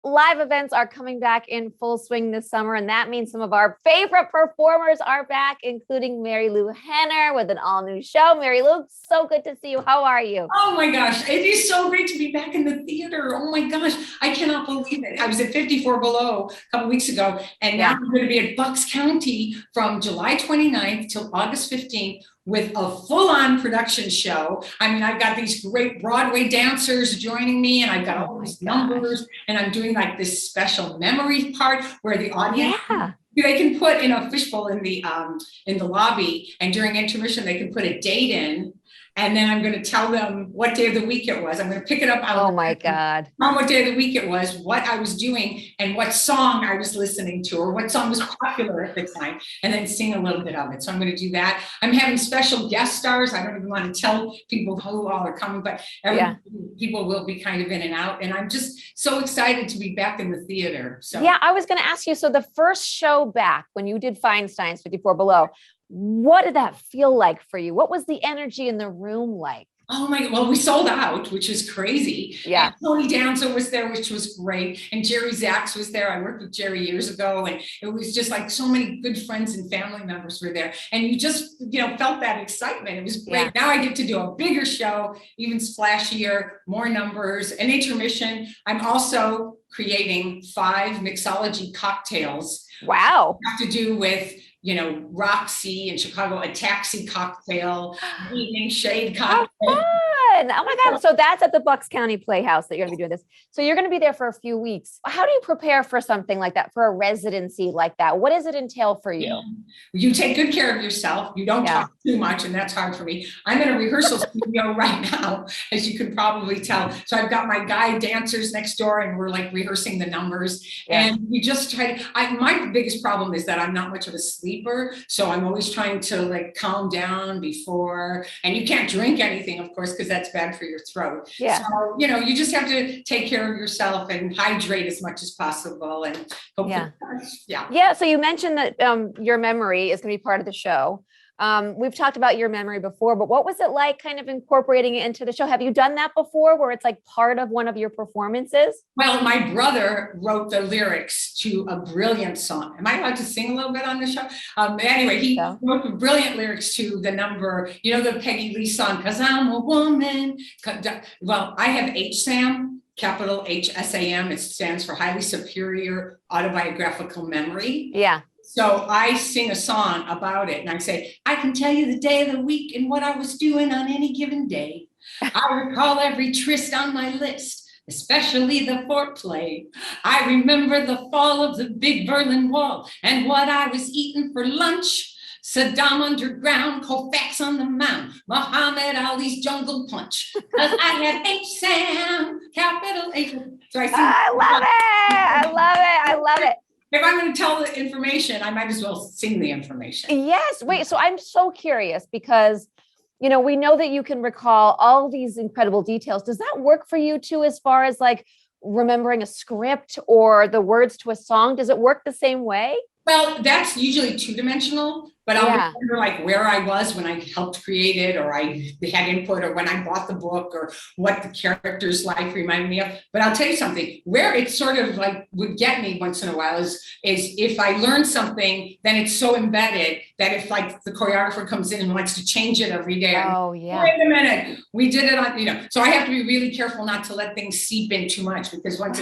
live events are coming back in full swing this summer, and that means some of our favorite performers are back, including Marilu Henner with an all-new show. Marilu, so good to see you. How are you? Oh my gosh, it is so great to be back in the theater. Oh my gosh, I cannot believe it. I was at 54 Below a couple weeks ago, and now Yeah. I'm going to be at Bucks County from July 29th till August 15th with a full-on production show. I mean, I've got these great Broadway dancers joining me, and I've got all these numbers, and I'm doing like this special memory part where the audience Yeah. they can put in a fishbowl in the lobby, and during intermission they can put a date in, and then I'm going to tell them what day of the week it was. I'm going to pick it up out Oh my God. on what day of the week it was, what I was doing, and what song I was listening to, or what song was popular at the time, and then sing a little bit of it. So I'm going to do that. I'm having special guest stars. I don't even want to tell people who all are coming, but people will be kind of in and out. And I'm just so excited to be back in the theater. So Yeah, I was going to ask you. So the first show back when you did Feinstein's 54 Below, what did that feel like for you? What was the energy in the room like? oh my, well, we sold out, which is crazy. Yeah. And Tony Danza was there, which was great. And Jerry Zaks was there. I worked with Jerry years ago. And it was just like so many good friends and family members were there. And you just, felt that excitement. It was great. Yeah. Now I get to do a bigger show, even splashier, more numbers, an intermission. I'm also creating 5 mixology cocktails. Wow. Have to do with Roxy in Chicago, a taxi cocktail, evening shade How cocktail. fun. Oh my God. So that's at the Bucks County Playhouse that you're going to be doing this. So you're going to be there for a few weeks. How do you prepare for something like that, for a residency like that? What does it entail for you? You take good care of yourself. You don't talk too much, and that's hard for me. I'm in a rehearsal studio right now, as you can probably tell. So I've got my guy dancers next door, and we're like rehearsing the numbers. Yeah. And you just try to, my biggest problem is that I'm not much of a sleeper. So I'm always trying to like calm down before, and you can't drink anything, of course, because that's bad for your throat. Yeah. So, you just have to take care of yourself and hydrate as much as possible. And hopefully, yeah. So you mentioned that your memory is going to be part of the show. We've talked about your memory before, but what was it like kind of incorporating it into the show? Have you done that before where it's like part of one of your performances? Well, my brother wrote the lyrics to a brilliant song. Am I allowed to sing a little bit on the show? Anyway, he wrote the brilliant lyrics to the number, the Peggy Lee song, 'Cause I'm a Woman. Well, I have HSAM, capital HSAM. It stands for Highly Superior Autobiographical Memory. Yeah. So I sing a song about it, and I say, I can tell you the day of the week and what I was doing on any given day. I recall every tryst on my list, especially the foreplay. I remember the fall of the big Berlin Wall and what I was eating for lunch. Saddam underground, Koufax on the mound, Muhammad Ali's jungle punch. 'Cause I had HSAM, capital H. So I love it. I love it. I love it. If I'm going to tell the information, I might as well sing the information. Yes. Wait, so I'm so curious because, we know that you can recall all these incredible details. Does that work for you too, as far as like remembering a script or the words to a song? Does it work the same way? Well, that's usually 2-dimensional, but I'll remember like where I was when I helped create it, or I had input, or when I bought the book, or what the character's life reminded me of. But I'll tell you something, where it sort of like would get me once in a while is if I learn something, then it's so embedded that if like the choreographer comes in and wants to change it every day, oh yeah, wait a minute, we did it on, so I have to be really careful not to let things seep in too much, because once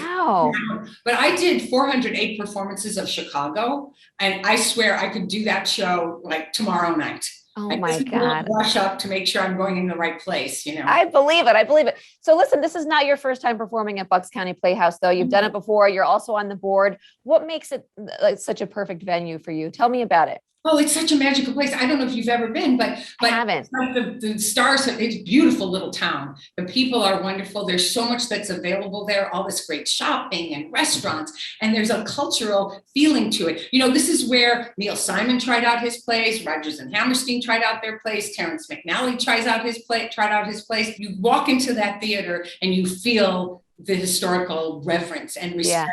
but I did 408 performances of Chicago, and I swear I could do that show like tomorrow night. Oh my God. Brush up to make sure I'm going in the right place, I believe it. I believe it. So listen, this is not your first time performing at Bucks County Playhouse, though. You've done it before. You're also on the board. What makes it like such a perfect venue for you? Tell me about it. Oh, it's such a magical place. I don't know if you've ever been, but I haven't. Like the stars, it's a beautiful little town. The people are wonderful. There's so much that's available there, all this great shopping and restaurants, and there's a cultural feeling to it. This is where Neil Simon tried out his place, Rodgers and Hammerstein tried out their place, Terrence McNally tried out his place. You walk into that theater and you feel the historical reverence and respect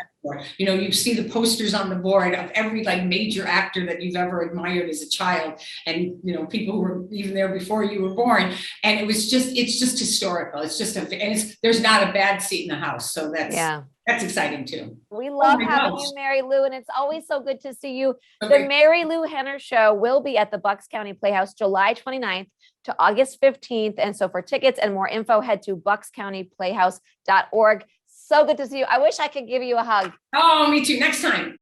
You know, you see the posters on the board of every like major actor that you've ever admired as a child, and you know, people who were even there before you were born. And it's just historical. It's just there's not a bad seat in the house. So that's exciting too. We love my having gosh. you, Marilu, and it's always so good to see you. The Okay. Marilu Henner Show will be at the Bucks County Playhouse July 29th to August 15th. And so for tickets and more info, head to buckscountyplayhouse.org. So good to see you. I wish I could give you a hug. Oh, me too. Next time.